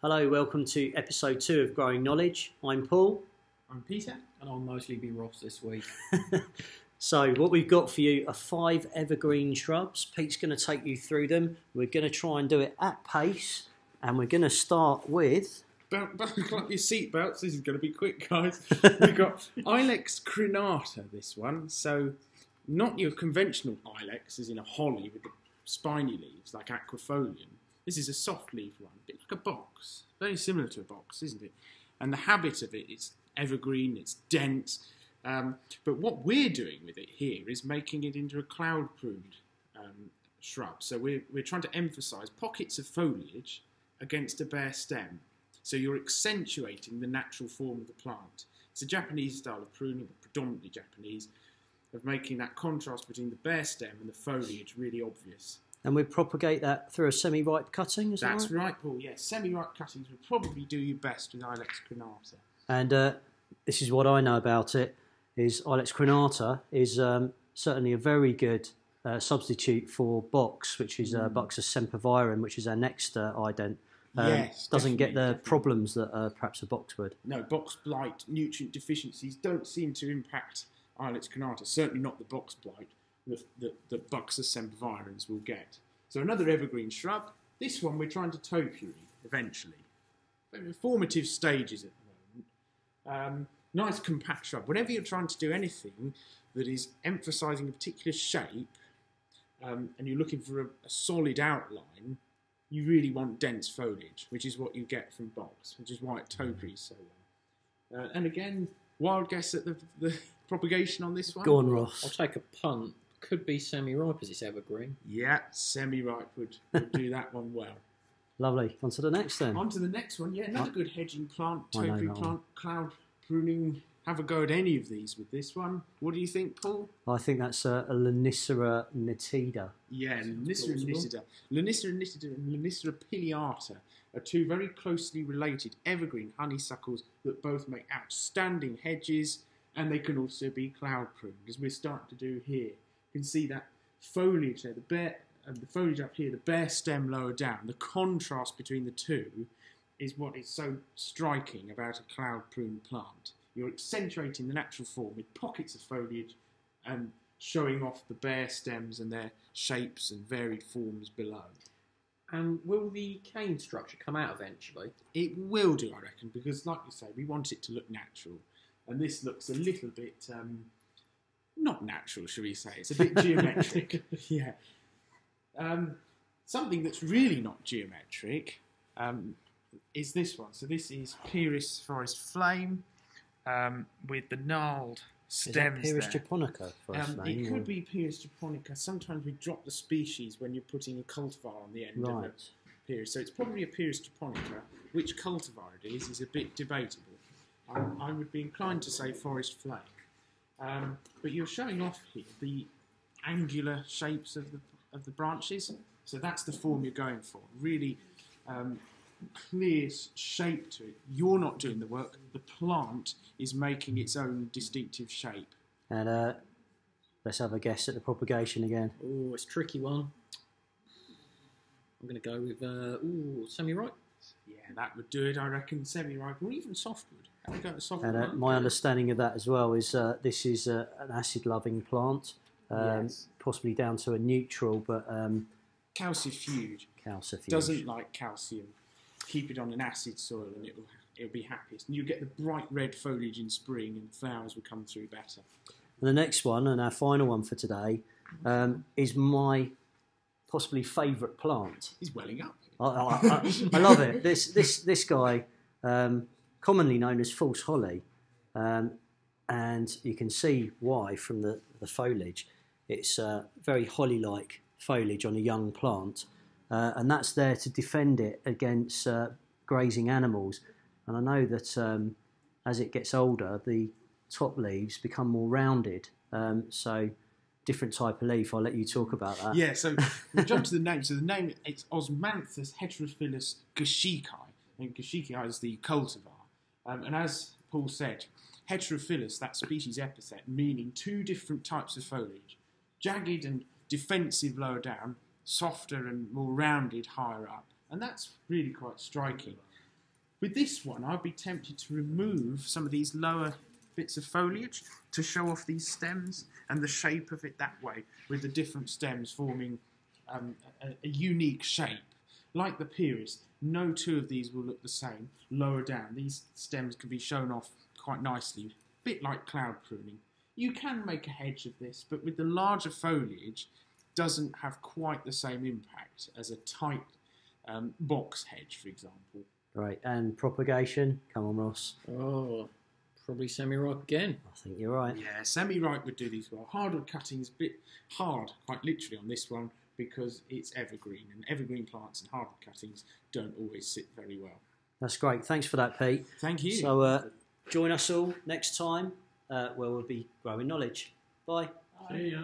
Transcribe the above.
Hello, welcome to episode 2 of Growing Knowledge. I'm Paul. I'm Peter. And I'll mostly be Ross this week. So what we've got for you are 5 evergreen shrubs. Pete's going to take you through them. We're going to try and do it at pace. And we're going to start with... Buckle up your seatbelts. This is going to be quick, guys. We've got Ilex crenata, this one. So not your conventional Ilex, as in a holly with the spiny leaves, like Aquifolium. This is a soft leaf one, a bit like a box. Very similar to a box, isn't it? And the habit of it is evergreen, it's dense. But what we're doing with it here is making it into a cloud-pruned shrub. So we're trying to emphasise pockets of foliage against a bare stem. So you're accentuating the natural form of the plant. It's a Japanese style of pruning, predominantly Japanese, of making that contrast between the bare stem and the foliage really obvious. And we propagate that through a semi-ripe cutting, is that right? That's right, Paul, yes. Semi-ripe cuttings would probably do you best with Ilex crenata. And this is what I know about it, is Ilex crenata is certainly a very good substitute for box, which is Buxus sempervirens, which is our next ident. Yes, doesn't get the definitely. problems that perhaps a box would. No, box blight, nutrient deficiencies don't seem to impact Ilex crenata, certainly not the box blight that Buxus sempervirens will get. So another evergreen shrub. This one we're trying to topiary eventually. Very formative stages at the moment. Nice compact shrub. Whenever you're trying to do anything that is emphasising a particular shape and you're looking for a solid outline, you really want dense foliage, which is what you get from box, which is why it topiaries so well. And again, wild guess at the propagation on this one? Go on, Ross. I'll take a punt. Could be semi-ripe as it's evergreen. Yeah, semi-ripe would do that one well. Lovely. On to the next then. On to the next one. Yeah, another good hedging plant, I know topiary that plant, cloud pruning. Have a go at any of these with this one. What do you think, Paul? I think that's a Lonicera nitida. Yeah, Lonicera plausible. nitida. Lonicera nitida and Lonicera pileata are two very closely related evergreen honeysuckles that both make outstanding hedges, and they can also be cloud pruned, as we're starting to do here. You can see that foliage there, the foliage up here, the bare stem lower down. The contrast between the two is what is so striking about a cloud pruned plant. You're accentuating the natural form with pockets of foliage and showing off the bare stems and their shapes and varied forms below. And will the cane structure come out eventually? It will do, I reckon, because like you say, we want it to look natural. And this looks a little bit, not natural, shall we say. It's a bit geometric. Yeah. Something that's really not geometric is this one. So this is Pieris forest flame. With the gnarled stems Is that Pyrrhus there. japonica for us, It could be Pieris japonica. Sometimes we drop the species when you're putting a cultivar on the end of Right. a Pieris. So it's probably a Pieris japonica. Which cultivar it is a bit debatable. I would be inclined to say forest flame. But you're showing off here the angular shapes of the branches. So that's the form you're going for. Really clear shape to it. You're not doing the work. The plant is making its own distinctive shape. And let's have a guess at the propagation again. Oh, it's a tricky one. I'm going to go with semi-ripe. Yeah, that would do it, I reckon. Semi-ripe or even softwood. Have we got the softwood? And my understanding of that as well is this is an acid-loving plant, Yes. possibly down to a neutral, but Calcifuge. calcifuge. Doesn't like calcium. Keep it on an acid soil and it'll be happiest. And you get the bright red foliage in spring and flowers will come through better. And the next one, and our final one for today, is my possibly favourite plant. He's welling up. I love it. This guy, commonly known as false holly, and you can see why from the foliage. It's very holly-like foliage on a young plant, and that's there to defend it against grazing animals. And I know that as it gets older, the top leaves become more rounded. So different type of leaf. I'll let you talk about that. Yeah, so we'll jump to the name. So the name, it's Osmanthus heterophyllus gashiki. And gashiki is the cultivar. And as Paul said, heterophyllus, that species epithet, meaning two different types of foliage. Jagged and defensive lower down, softer and more rounded higher up. And that's really quite striking. With this one, I'd be tempted to remove some of these lower bits of foliage to show off these stems and the shape of it that way, with the different stems forming a unique shape. Like the Pieris, no two of these will look the same. Lower down, these stems can be shown off quite nicely, a bit like cloud pruning. You can make a hedge of this, but with the larger foliage, doesn't have quite the same impact as a tight box hedge, for example. Right, and propagation. Come on, Ross. Oh, probably semi-ripe again. I think you're right. Yeah, semi-ripe would do these well. Hardwood cuttings, a bit hard, quite literally, on this one because it's evergreen, and evergreen plants and hardwood cuttings don't always sit very well. That's great. Thanks for that, Pete. Thank you. So join us all next time where we'll be growing knowledge. Bye. See ya.